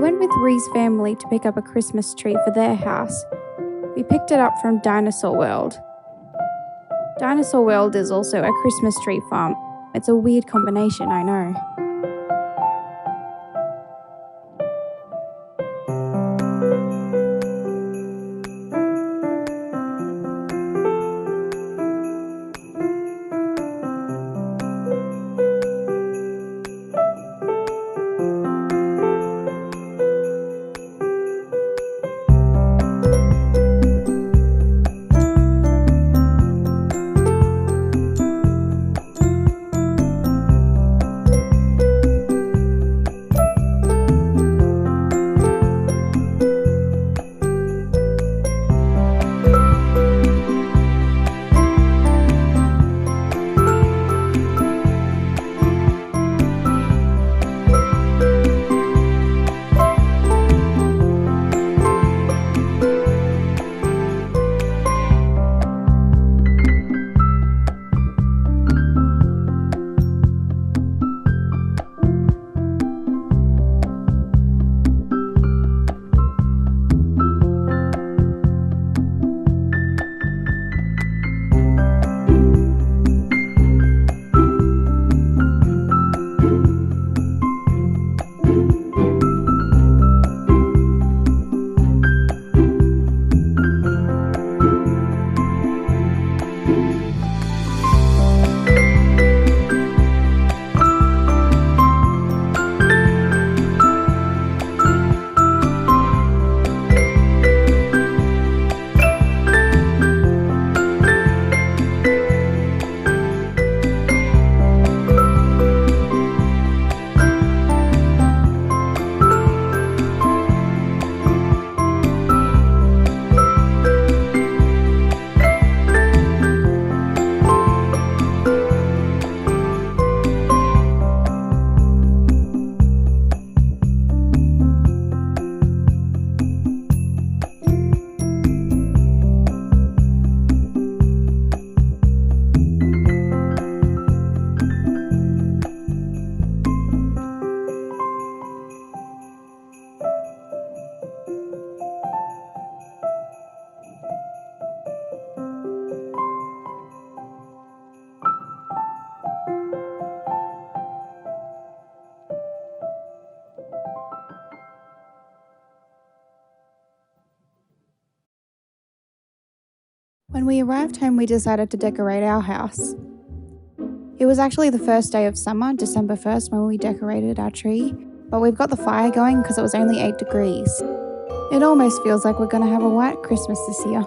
went with Rhi's family to pick up a Christmas tree for their house. We picked it up from Dinosaur World. Dinosaur World is also a Christmas tree farm. It's a weird combination, I know. When we arrived home, we decided to decorate our house. It was actually the first day of summer, December 1st, when we decorated our tree, but we've got the fire going because it was only 8 degrees. It almost feels like we're going to have a white Christmas this year.